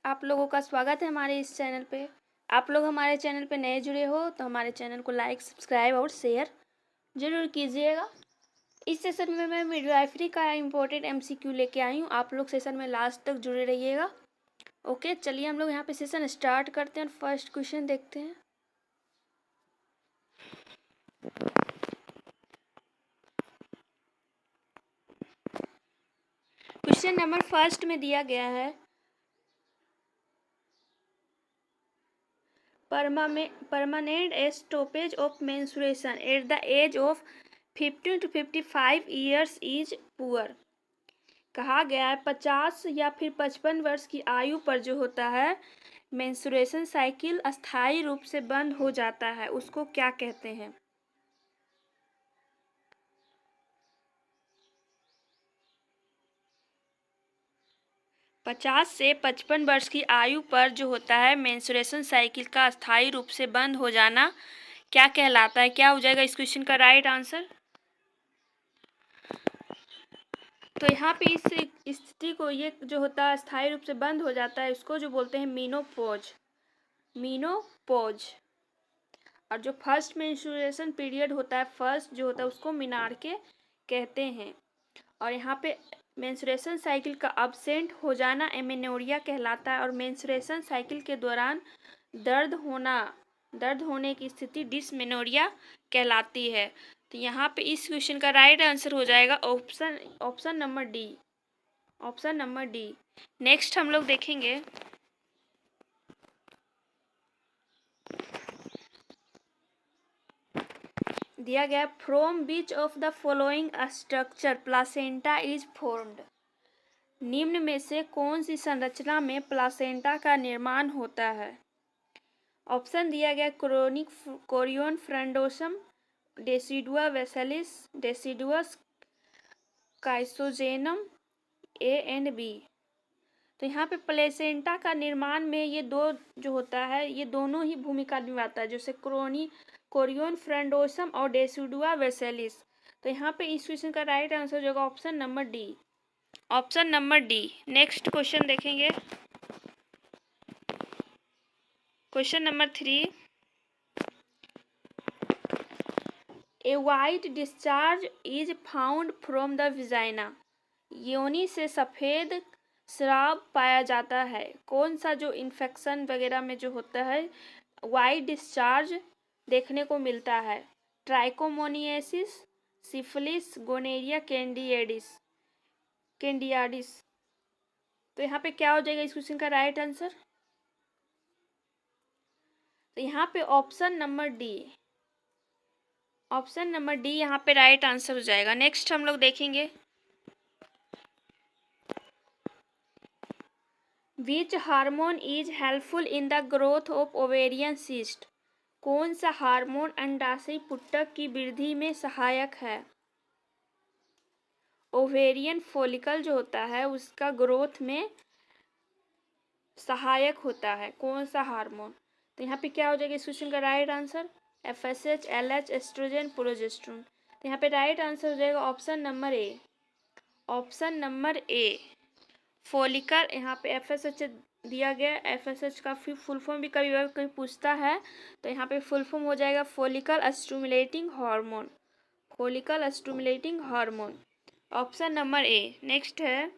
आप लोगों का स्वागत है हमारे इस चैनल पे। आप लोग हमारे चैनल पे नए जुड़े हो तो हमारे चैनल को लाइक, सब्सक्राइब और शेयर ज़रूर कीजिएगा। इस सेशन में मैं मिडवाइफरी का इम्पोर्टेंट एमसीक्यू लेके आई हूँ। आप लोग सेशन में लास्ट तक जुड़े रहिएगा। ओके, चलिए हम लोग यहाँ पे सेशन स्टार्ट करते हैं और फर्स्ट क्वेश्चन देखते हैं। क्वेश्चन नंबर फर्स्ट में दिया गया है, permanent stoppage of menstruation at the age of 15 to 55 years is poor. कहा गया है 50 या फिर 55 वर्ष की आयु पर जो होता है मेंस्ट्रुएशन साइकिल अस्थायी रूप से बंद हो जाता है, उसको क्या कहते हैं? पचास से 55 वर्ष की आयु पर जो होता है मेंस्ट्रुएशन साइकिल का अस्थायी रूप से बंद हो जाना क्या कहलाता है? क्या हो जाएगा इस क्वेश्चन का राइट आंसर? तो यहाँ पे इस स्थिति को, ये जो होता है अस्थायी रूप से बंद हो जाता है, उसको जो बोलते हैं मीनोपॉज। और जो फर्स्ट मेंस्ट्रुएशन पीरियड होता है, फर्स्ट जो होता है उसको मिनार्के कहते हैं। और यहाँ पे मेंस्ट्रुएशन साइकिल का अब्सेंट हो जाना एमेनोरिया कहलाता है। और मेंस्ट्रुएशन साइकिल के दौरान दर्द होने की स्थिति डिसमेनोरिया कहलाती है। तो यहाँ पे इस क्वेश्चन का राइट आंसर हो जाएगा ऑप्शन नंबर डी। नेक्स्ट हम लोग देखेंगे, दिया गया from which of the following structure placenta is formed. निम्न में से कौन सी संरचना में प्लासेंटा का निर्माण होता है? ऑप्शन दिया गया chorion frondosum, decidua basalis, decidua काइसोजेनम, ए एंड बी। तो यहाँ पे प्लेसेंटा का निर्माण में ये दो जो होता है, ये दोनों ही भूमिका निभाता है, जैसे कोरियन फ्रंडोसम और डेसिडुआ वेसेलिस। तो यहाँ पे इस क्वेश्चन का राइट आंसर हो जाएगा option number D. Next question देखेंगे, question number 3। A white discharge is found from the vagina. योनि से सफ़ेद स्राव पाया जाता है। कौन सा जो इन्फेक्शन वगैरह में जो होता है वाइट डिस्चार्ज देखने को मिलता है? Trichomoniasis, syphilis, gonorrhoea, candidiasis. तो यहाँ पे क्या हो जाएगा इस क्वेश्चन का राइट आंसर? तो यहाँ पे ऑप्शन नंबर डी यहाँ पे राइट आंसर हो जाएगा। नेक्स्ट हम लोग देखेंगे, which hormone is helpful in the growth of ovarian cyst. कौन सा हार्मोन अंडाशय पुट्टक की वृद्धि में सहायक है? ओवेरियन फॉलिकल जो होता है उसका ग्रोथ में सहायक होता है कौन सा हार्मोन? तो यहाँ पे क्या हो जाएगा इस क्वेश्चन का right answer? FSH, LH, oestrogen, progesterone. तो यहाँ पे राइट आंसर हो जाएगा ऑप्शन नंबर ए फॉलिकल। यहाँ पे FSH दिया गया, FSH का फुल फॉर्म भी कभी पूछता है, तो यहाँ पे फुल फॉर्म हो जाएगा follicle stimulating hormone, option number A. Next है,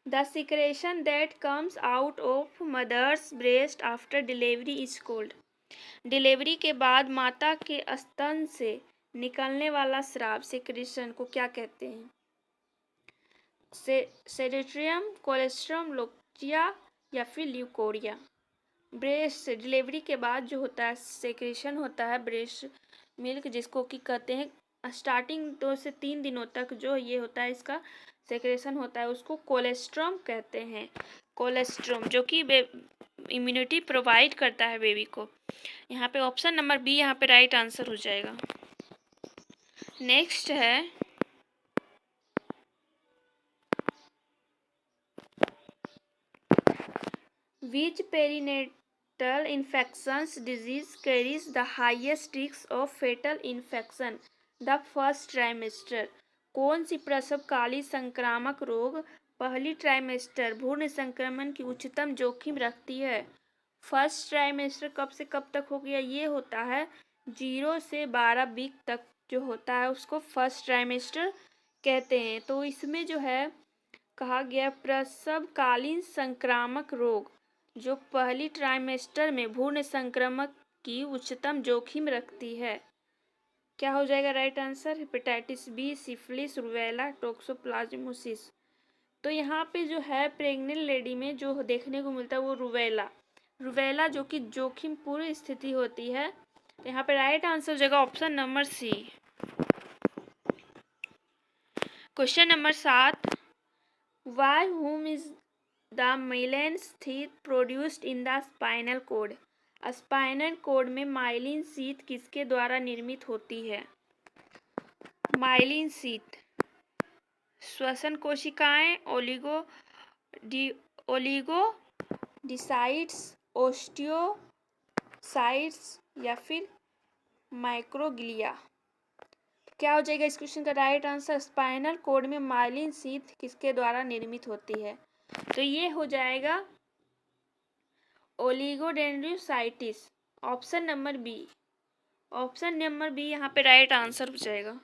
the secretion that comes out of mother's breast after delivery is called। Delivery के बाद माता के स्तन से निकलने वाला स्राव सेक्रेशन को क्या कहते हैं? सेरेट्रियम, कोलेस्ट्रम, लोचिया या फिर ल्यूकोरिया। ब्रेस्ट से डिलीवरी के बाद जो होता है सेक्रेशन होता है ब्रेस्ट मिल्क, जिसको कि कहते हैं स्टार्टिंग 2 से 3 दिनों तक जो ये होता है इसका सेक्रेशन होता है, उसको कोलेस्ट्रम कहते हैं। कोलेस्ट्रम जो कि इम्यूनिटी प्रोवाइड करता है बेबी को। यहाँ पे ऑप्शन नंबर बी यहाँ पे राइट आंसर हो जाएगा। नेक्स्ट है, which perinatal infections disease carries the highest risk of fetal infection the first trimester. कौन सी प्रसवकालीन संक्रामक रोग पहली ट्राइमेस्टर भ्रूण संक्रमण की उच्चतम जोखिम रखती है? फर्स्ट ट्राइमेस्टर कब से कब तक हो गया? ये होता है 0 से 12 वीक तक जो होता है उसको फर्स्ट ट्राइमेस्टर कहते हैं। तो इसमें जो है कहा गया प्रसवकालीन संक्रामक रोग जो पहली ट्राइमेस्टर में भ्रूण संक्रमण की उच्चतम जोखिम रखती है। क्या हो जाएगा right answer? Hepatitis B, syphilis, rubella, toxoplasmosis. तो यहाँ पे जो है प्रेग्नेंट लेडी में जो देखने को मिलता है वो रूबेला जो कि जोखिमपूर्ण स्थिति होती है। तो यहाँ पे राइट आंसर हो जाएगा option number C. Question number 7, why whom is the myelin sheath produced in the spinal cord? Spinal cord में माइलिन शीथ किसके द्वारा निर्मित होती है? माइलिन शीथ श्वसन कोशिकाएं, ओलिगोडिसाइट्स, ओस्टियोसाइट्स या फिर माइक्रोग्लिया। क्या हो जाएगा इस क्वेश्चन का राइट आंसर? स्पाइनल कोड में माइलिन शीथ किसके द्वारा निर्मित होती है? तो ये हो जाएगा oligodendrocytes, option number B. Option number B यहाँ पे राइट आंसर हो जाएगा।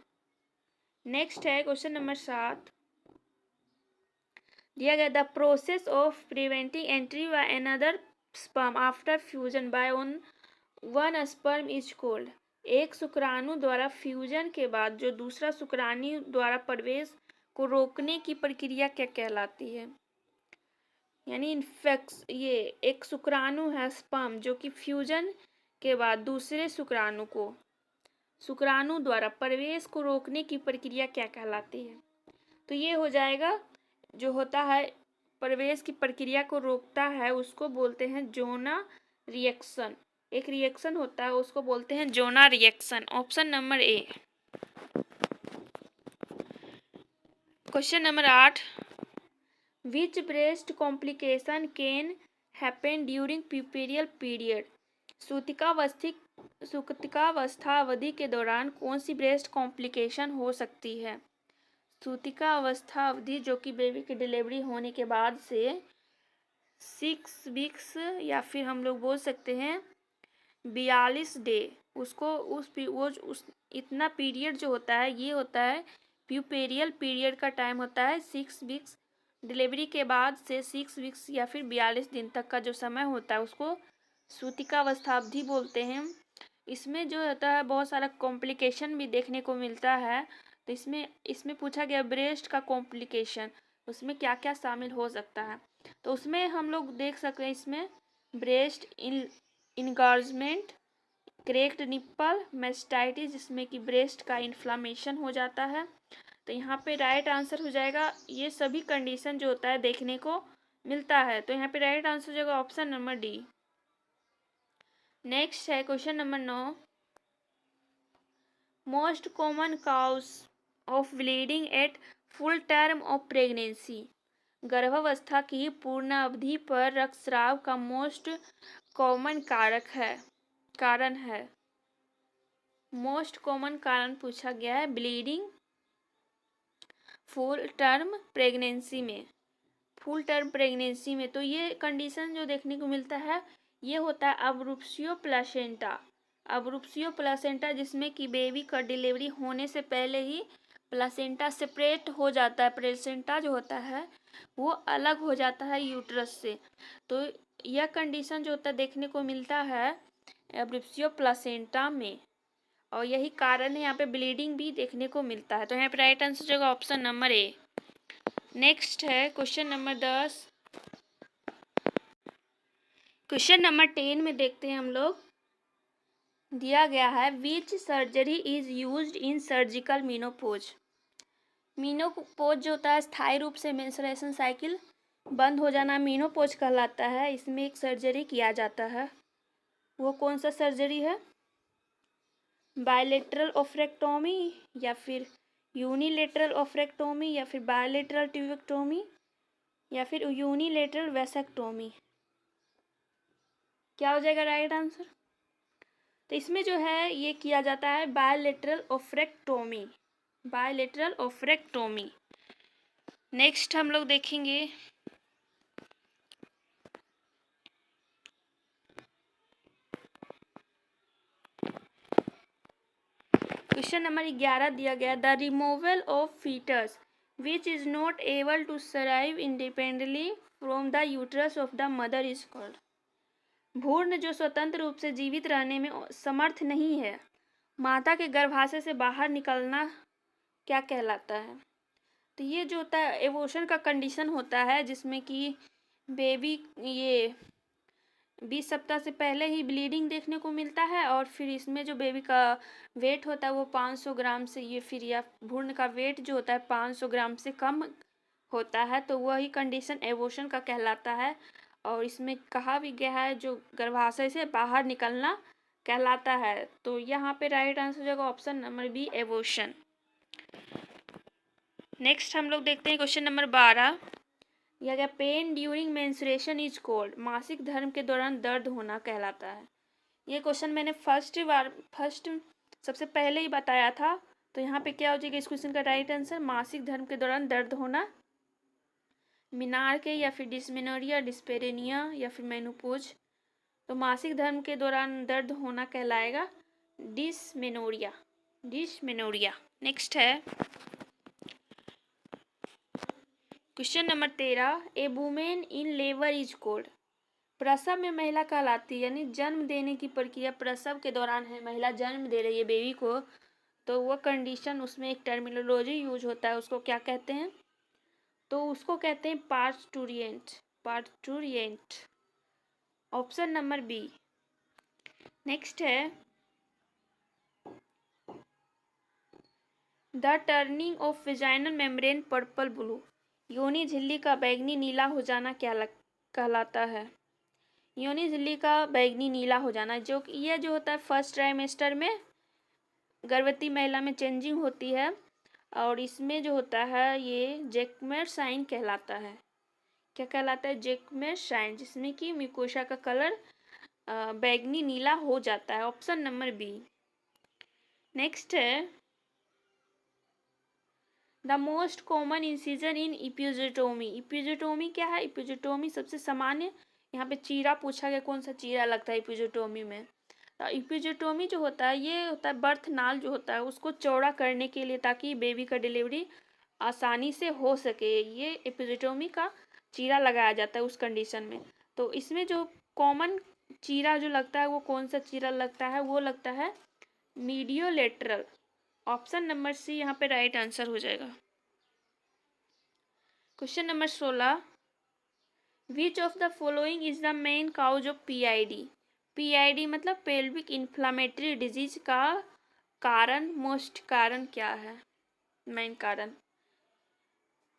नेक्स्ट है क्वेश्चन नंबर 7, दिया गया the process of preventing entry by another sperm after fusion by one sperm is called. एक शुक्राणु द्वारा फ्यूजन के बाद जो दूसरा शुक्राणु द्वारा प्रवेश को रोकने की प्रक्रिया क्या कहलाती है? यानी ये एक शुक्राणु है स्पर्म जो कि फ्यूजन के बाद दूसरे शुक्राणु द्वारा प्रवेश को रोकने की प्रक्रिया क्या कहलाती है? तो ये हो जाएगा जो होता है प्रवेश की प्रक्रिया को रोकता है उसको बोलते हैं जोना रिएक्शन। एक रिएक्शन होता है उसको बोलते हैं zona reaction, option number A. Question number 8, which breast complication can happen during puerperal period? सूतिकावस्था अवधि के दौरान कौन सी ब्रेस्ट कॉम्प्लिकेशन हो सकती है? सूतिका अवस्था अवधि जो कि बेबी की डिलीवरी होने के बाद से 6 वीक्स या फिर हम लोग बोल सकते हैं 42 डे, इतना पीरियड जो होता है ये होता है प्यूपेरियल पीरियड का टाइम होता है 6 वीक्स। डिलीवरी के बाद से 6 वीक्स या फिर 42 दिन तक का जो समय होता है उसको सूतिकावस्था अवधि बोलते हैं। इसमें जो होता है बहुत सारा कॉम्प्लिकेशन भी देखने को मिलता है। तो इसमें पूछा गया ब्रेस्ट का कॉम्प्लिकेशन, उसमें क्या क्या शामिल हो सकता है? तो उसमें हम लोग देख सकते हैं इसमें ब्रेस्ट इनगार्जमेंट, क्रेक्ड निप्पल, मेस्टाइटिस जिसमें कि ब्रेस्ट का इन्फ्लामेशन हो जाता है। तो यहाँ पे राइट आंसर हो जाएगा ये सभी कंडीशन जो होता है देखने को मिलता है। तो यहाँ पे राइट आंसर हो जाएगा ऑप्शन नंबर डी। नेक्स्ट है question number 9, most common cause of bleeding at full term of pregnancy. गर्भावस्था की पूर्ण अवधि पर रक्तस्राव का मोस्ट कॉमन कारण है। मोस्ट कॉमन कारण पूछा गया है ब्लीडिंग फुल टर्म प्रेगनेंसी में। तो ये कंडीशन जो देखने को मिलता है ये होता है अब्रूप्सियो प्लासेंटा जिसमें कि बेबी का डिलीवरी होने से पहले ही प्लासेंटा सेपरेट हो जाता है। प्लेसेंटा जो होता है वो अलग हो जाता है यूट्रस से। तो यह कंडीशन जो होता है देखने को मिलता है अब्रूप्सियो प्लासेंटा में, और यही कारण है यहाँ पे ब्लीडिंग भी देखने को मिलता है। तो यहाँ पे राइट आंसर हो जाएगा ऑप्शन नंबर ए। नेक्स्ट है क्वेश्चन नंबर 10। क्वेश्चन नंबर 10 में देखते हैं हम लोग, दिया गया है which surgery is used in surgical menopause. Menopause जो होता है स्थायी रूप से मेंस्ट्रुएशन साइकिल बंद हो जाना मीनोपोज कहलाता है। इसमें एक सर्जरी किया जाता है, वो कौन सा सर्जरी है? बायलेटरल ओफ्रेक्टोमी या फिर यूनिलेटरल ओफ्रेक्टोमी या फिर बायलेटरल ट्यूबेक्टोमी या फिर यूनिलेटरल वेसेक्टोमी। क्या हो जाएगा राइट आंसर? तो इसमें जो है ये किया जाता है bilateral oophorectomy. Bilateral oophorectomy. Next हम लोग देखेंगे क्वेश्चन नंबर 11 दिया गया, the removal of foetus which is not able to survive independently from the uterus of the mother is called. भ्रूण जो स्वतंत्र रूप से जीवित रहने में समर्थ नहीं है, माता के गर्भाशय से बाहर निकलना क्या कहलाता है। तो ये जो होता है एबॉर्शन का कंडीशन होता है जिसमें कि बेबी ये 20 सप्ताह से पहले ही ब्लीडिंग देखने को मिलता है और फिर इसमें जो बेबी का वेट होता है वो 500 ग्राम से ये फिर या भ्रूण का वेट जो होता है 500 ग्राम से कम होता है, तो वही कंडीशन एबॉर्शन का कहलाता है। और इसमें कहा भी गया है जो गर्भाशय से बाहर निकलना कहलाता है। तो यहाँ पे राइट आंसर हो जाएगा option number B, abortion. Next हम लोग देखते हैं क्वेश्चन नंबर 12 यह गया, pain during menstruation is called. मासिक धर्म के दौरान दर्द होना कहलाता है। ये क्वेश्चन मैंने फर्स्ट सबसे पहले ही बताया था। तो यहाँ पे क्या हो जाएगा इस क्वेश्चन का राइट आंसर, मासिक धर्म के दौरान दर्द होना। मीनार के या फिर डिस्मेनोरिया, डिस्पेरेनिया या फिर मेनोपॉज। तो मासिक धर्म के दौरान दर्द होना कहलाएगा डिस्मेनोरिया, डिस्मेनोरिया। नेक्स्ट है question number 13, A women in labour is called. प्रसव में महिला कहलाती है, यानी जन्म देने की प्रक्रिया प्रसव के दौरान है, महिला जन्म दे रही है बेबी को, तो वो कंडीशन उसमें एक टर्मिनोलॉजी यूज होता है, उसको क्या कहते हैं, तो उसको कहते हैं parturient, parturient. Option number B. Next है the turning of vaginal membrane purple blue. योनि झिल्ली का बैंगनी नीला हो जाना क्या कहलाता है। योनि झिल्ली का बैंगनी नीला हो जाना, जो कि यह जो होता है फर्स्ट ट्राइमेस्टर में गर्भवती महिला में चेंजिंग होती है और इसमें जो होता है ये जैकमेर साइन कहलाता है। क्या कहलाता है, जैकमेर साइन, जिसमें कि म्यूकोसा का कलर बैंगनी नीला हो जाता है। Option number B. नेक्स्ट है the most common incision in episiotomy. Episiotomy क्या है, इपियोजेटोमी सबसे सामान्य, यहाँ पे चीरा पूछा गया कौन सा चीरा लगता है इपियोजेटोमी में। तो इपियोजेटोमी जो होता है ये होता है बर्थ नाल जो होता है उसको चौड़ा करने के लिए, ताकि बेबी का डिलीवरी आसानी से हो सके, ये इपियोजेटोमी का चीरा लगाया जाता है उस कंडीशन में। तो इसमें जो कॉमन चीरा जो लगता है वो कौन सा चीरा लगता है, वो लगता है मीडियोलेटरल। ऑप्शन नंबर सी यहाँ पे राइट आंसर हो जाएगा। Question number 16, which of the following is the main cause of PID. PID मतलब पेल्विक इन्फ्लामेटरी डिजीज का कारण, मोस्ट कारण क्या है, मेन कारण।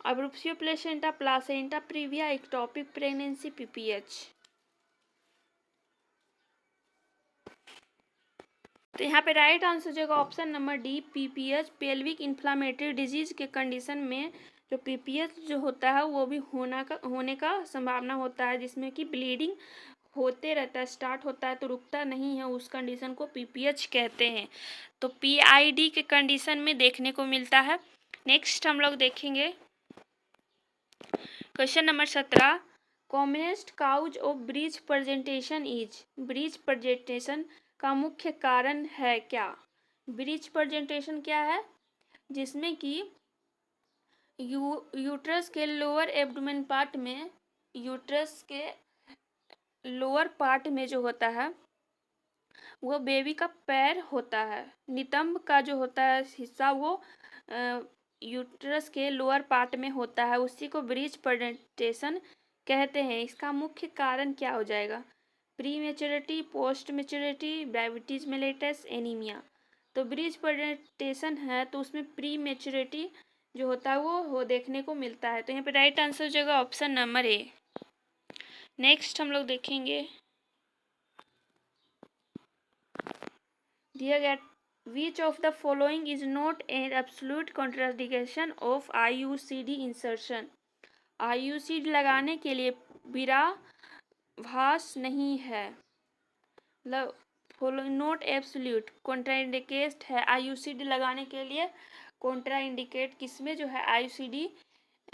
Abruptio placenta, placenta previa, ectopic pregnancy, PPH. तो यहाँ पे राइट आंसर हो जाएगा option number D, PPH. Pelvic inflammatory disease के कंडीशन में जो पीपीएच जो होता है वो भी होने का संभावना होता है, जिसमें कि ब्लीडिंग होते रहता है, स्टार्ट होता है तो रुकता नहीं है, उस कंडीशन को पीपीएच कहते हैं। तो पीआईडी के कंडीशन में देखने को मिलता है। नेक्स्ट हम लोग देखेंगे question number 17, commonest cause of breech presentation is. Breech presentation का मुख्य कारण है क्या। ब्रीच प्रेजेंटेशन क्या है, जिसमें कि यूट्रस के लोअर एब्डोमेन पार्ट में, यूट्रस के लोअर पार्ट में जो होता है वो बेबी का पैर होता है, नितंब का जो होता है हिस्सा वो यूट्रस के लोअर पार्ट में होता है, उसी को ब्रीच प्रेजेंटेशन कहते हैं। इसका मुख्य कारण क्या हो जाएगा, pre maturity, post maturity, diabetes mellitus, anaemia. तो ब्रीच प्रेजेंटेशन है तो उसमें प्री मेच्योरिटी जो होता है वो देखने को मिलता है। तो यहाँ पे राइट आंसर हो जाएगा ऑप्शन नंबर ए। नेक्स्ट हम लोग देखेंगे दिया गया, विच of the following is not an absolute contradiction of IUCD insertion. IUCD लगाने के लिए विराभास नहीं है, मतलब फॉलोइंग नॉट एब्सोल्यूट कॉन्ट्राडिकेट है, आईयूसीडी लगाने के लिए कॉन्ट्रा इंडिकेट, किसमें जो है आईयूसीडी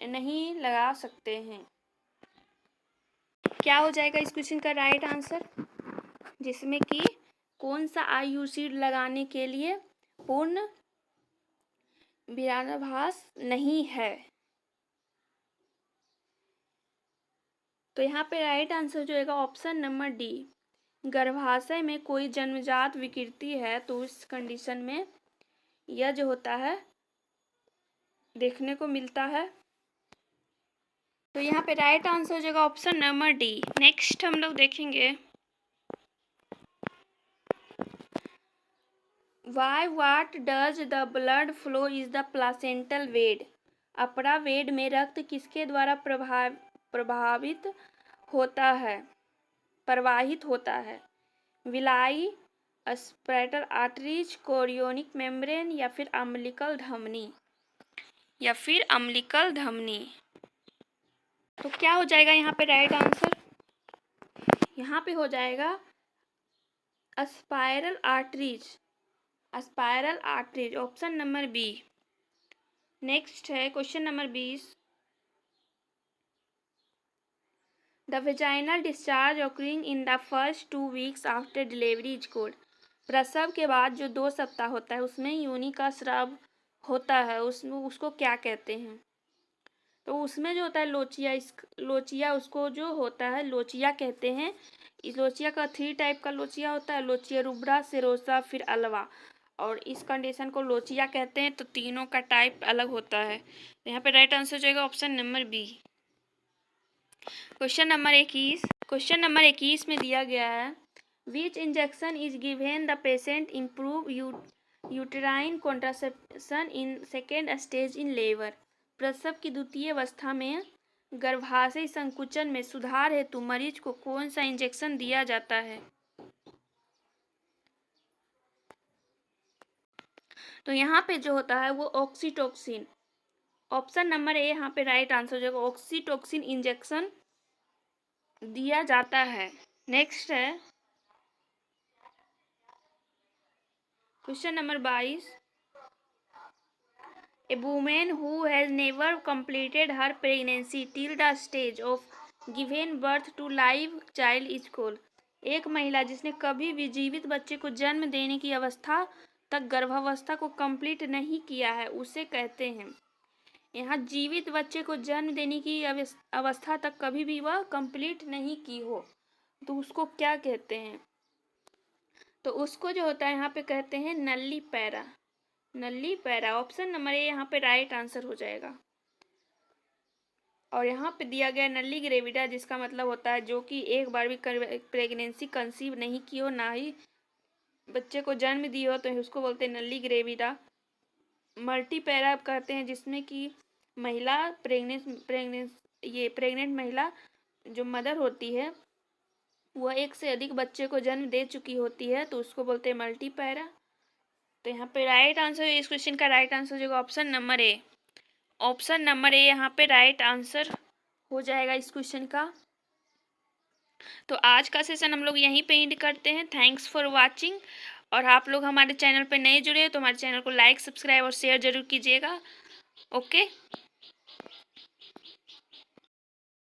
नहीं लगा सकते हैं। क्या हो जाएगा इस क्वेश्चन का राइट आंसर, जिसमें कि कौन सा आईयूसी लगाने के लिए पूर्ण विरोधाभास नहीं है। तो यहाँ पे राइट आंसर जो होगा ऑप्शन नंबर डी। गर्भाशय में कोई जन्मजात विकृति है तो उस कंडीशन में यह जो होता है देखने को मिलता है। तो यहाँ पे राइट आंसर हो जाएगा ऑप्शन नंबर डी। नेक्स्ट हम लोग देखेंगे why what does the blood flow is the placental bed. अपरा वेड में रक्त किसके द्वारा प्रवाहित होता है। Villi, spiral arteries, chorionic membrane या फिर अम्लिकल धमनी। तो क्या हो जाएगा यहाँ पे राइट आंसर, यहाँ पे हो जाएगा spiral arteries, option number B. Next है question number 20। The vaginal discharge occurring in the first 2 weeks after delivery is called. प्रसव के बाद जो 2 सप्ताह होता है उसमें योनि का स्राव होता है, उसको क्या कहते हैं। तो उसमें जो होता है लोचिया उसको जो होता है लोचिया कहते हैं। इस लोचिया का 3 टाइप का लोचिया होता है, लोचिया रुब्रा, सेरोसा, फिर अल्वा। और इस कंडीशन को लोचिया कहते हैं। तो तीनों का टाइप अलग होता है। तो यहाँ पे राइट आंसर हो जाएगा option number B. Question number 21 में दिया गया है which injection is given the patient improve uterine contraception in second stage in labour. प्रसव की द्वितीय अवस्था में गर्भाशय संकुचन में सुधार हेतु मरीज को कौन सा इंजेक्शन दिया जाता है। तो यहाँ पे जो होता है वो ऑक्सीटोक्सिन, ऑप्शन नंबर ए यहाँ पे राइट आंसर हो जाएगा। ऑक्सीटोक्सिन इंजेक्शन दिया जाता है। नेक्स्ट है question number 22। A women who has never completed her pregnancy till the stage of giving birth to live child is called। एक महिला जिसने कभी भी जीवित बच्चे को जन्म देने की अवस्था तक गर्भावस्था को कंप्लीट नहीं किया है उसे कहते हैं। यहाँ जीवित बच्चे को जन्म देने की अवस्था तक कभी भी वह कंप्लीट नहीं की हो तो उसको क्या कहते हैं। तो उसको जो होता है यहाँ पे कहते हैं नल्ली पैरा, ऑप्शन नंबर ए यहाँ पे राइट आंसर हो जाएगा। और यहाँ पे दिया गया नल्ली ग्रेविडा, जिसका मतलब होता है जो कि एक बार भी प्रेगनेंसी कंसीव नहीं की हो, ना ही बच्चे को जन्म दी हो, तो उसको बोलते हैं नल्ली ग्रेविडा। मल्टी पैरा कहते हैं जिसमें कि महिला प्रेग्नेंट महिला जो मदर होती है वह एक से अधिक बच्चे को जन्म दे चुकी होती है तो उसको बोलते हैं मल्टी पैरा। तो यहाँ पे राइट आंसर, इस क्वेश्चन का राइट आंसर जो ऑप्शन नंबर ए यहाँ पे राइट आंसर हो जाएगा इस क्वेश्चन का। तो आज का सेशन हम लोग यहीं पे एंड करते हैं। Thanks for watching. और आप लोग हमारे चैनल पे नए जुड़े हो तो हमारे चैनल को लाइक, सब्सक्राइब और शेयर जरूर कीजिएगा। ओके।